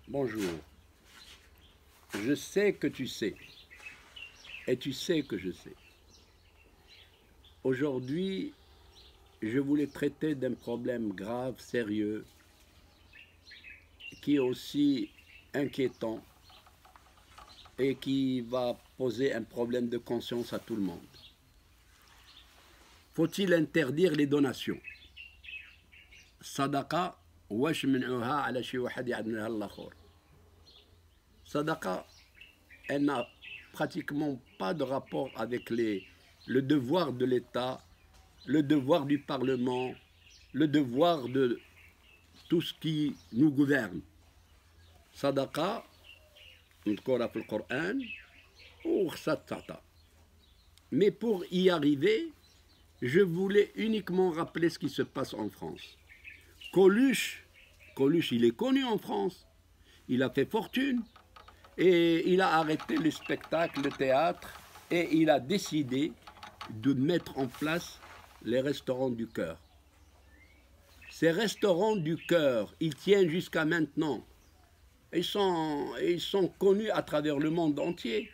Bonjour. Je sais que tu sais, et tu sais que je sais. Aujourd'hui, je voulais traiter d'un problème grave, sérieux, qui est aussi inquiétant et qui va poser un problème de conscience à tout le monde. Faut-il interdire les donations? Sadaqa, واش منعوها على شي واحد يعدلها الاخر. Sadaqa, elle n'a pratiquement pas de rapport avec le devoir de l'État, le devoir du Parlement, le devoir de tout ce qui nous gouverne. Sadaqa, مذكورة في القرآن وخصها تعطى. Mais pour y arriver, je voulais uniquement rappeler ce qui se passe en France. Coluche, il est connu en France, il a fait fortune et il a arrêté le spectacle, le théâtre et il a décidé de mettre en place les restaurants du cœur. Ces restaurants du cœur, ils tiennent jusqu'à maintenant. Ils sont connus à travers le monde entier.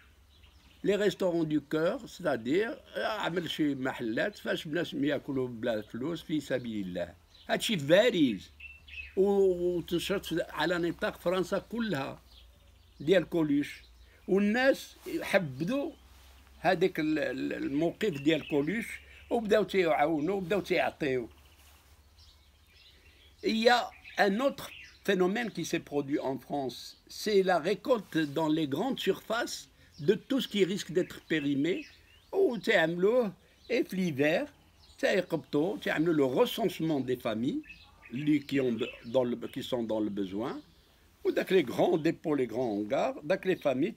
Les restaurants du cœur, c'est-à-dire عمل شي محلات فاش الناس ياكلوا بلا فلوس في سبيل الله. هادشي فاريز وتنشرت على نطاق فرنسا كلها ديال كولوش، والناس حبدوا هذاك الموقف ديال كولوش وبداو تيعاونوا وبداو تيعطيو. Il y a un autre phénomène qui s'est produit en France, c'est la récolte dans les grandes surfaces de tout ce qui risque d'être périmé, ou et l'hiver, le recensement des familles qui sont dans le besoin, ou les grands dépôts, les grands hangars, les familles,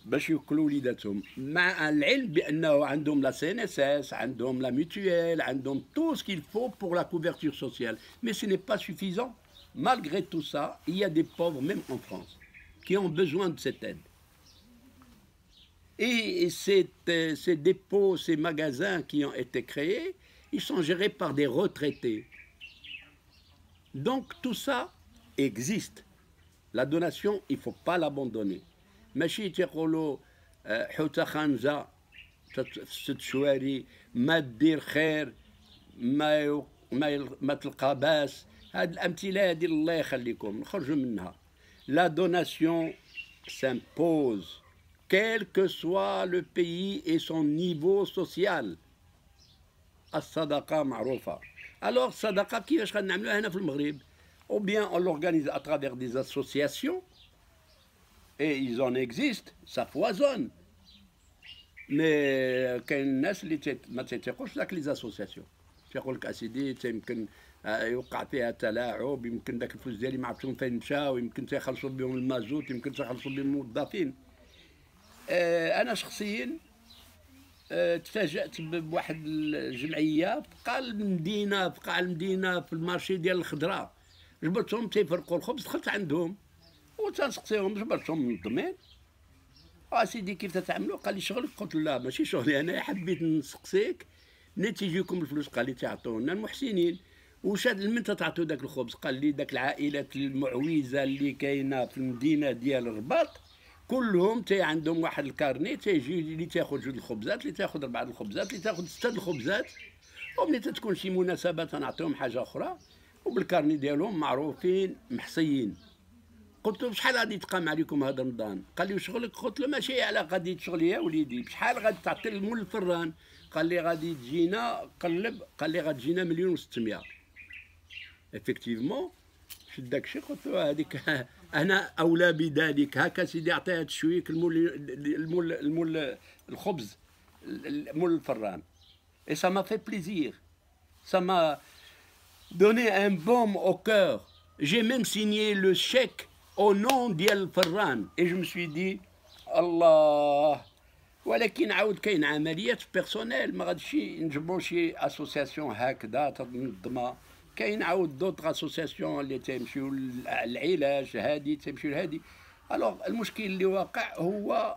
باش يوكلوا وليداتهم مع العلم بانه عندهم لا سي ان اس اس، عندهم لا mutuelle, عندهم tout ce qu'il faut pour la couverture sociale, mais ce n'est pas suffisant. Malgré tout ça, il y a des pauvres même en France qui ont besoin de cette aide. Et ces dépôts, ces magasins qui ont été créés, ils sont gérés par des retraités. Donc tout ça existe. La donation, il ne faut pas l'abandonner. ماشي تيقولوا حوته خانزه في 6 شواري ما دير خير ما تلقى باس. هاد الامثله هادي الله يخليكم نخرجوا منها. La donation s'impose quel que soit le pays et son niveau social. الصدقه معروفه. Alors الصدقه كيفاش غنعملوها هنا في المغرب؟ ou bien on l'organise à travers des associations. Et ils en existent, ça foisonne. Mais كاين الناس اللي ما تيثقوش داك لي زاسوسياسيون، تيقول لك اسيدي يمكن يوقع فيها تلاعب، يمكن داك الفلوس ديالي ما عرفتش فين مشاو، يمكن تيخلصوا بهم المازوت، يمكن تيخلصوا بهم الموظفين. انا شخصيا تفاجأت بواحد الجمعيه في قاع المدينه في المارشي ديال الخضره، جبرتهم تيفرقوا الخبز، دخلت عندهم وتنسقسيهم جبرتهم منظمين. سيدي كيف تتعاملوا؟ قال لي شغلك؟ قلت له لا ماشي شغلي انا، حبيت نسقسيك منين تيجيكم الفلوس؟ قال لي تعطونا المحسنين. واش هاد من تعطوا داك الخبز؟ قال لي داك العائلات المعوزه اللي كاينه في المدينه ديال الرباط كلهم عندهم واحد الكارني، تيجي اللي تاخذ 2 الخبزات، اللي تاخذ 4 الخبزات، اللي تاخذ 6 الخبزات، وملي تتكون شي مناسبه تنعطيهم حاجه اخرى وبالكارني ديالهم معروفين محصيين. قلت له شحال غادي تقام عليكم هذا رمضان؟ قال لي وشغلك؟ قلت له ماشي على قضيه شغلي يا وليدي، بشحال غادي تعطي المول الفران؟ قال لي غادي تجينا قلب، قال لي غادي تجينا 1,600,000. افكتيفمون شد داكشي، قلت له هذيك انا اولى بذلك. هكا سيدي اعطيه هاد الشويك المول الخبز، المول الفران. Et ça m'a fait plaisir, ça m'a donné un baume au cœur. J'ai même signé le chèque au nom ديال الفران. Et je me suis dit الله. ولكن عاود كاين عمليات بيرسونيل، ما غاديش نجبروا شي اسوسياسيون هكذا تنظمها. كاين عاود دوطغ اسوسياسيون اللي تيمشيو للعلاج هادي، تيمشيو لهادي. الوغ المشكل اللي واقع هو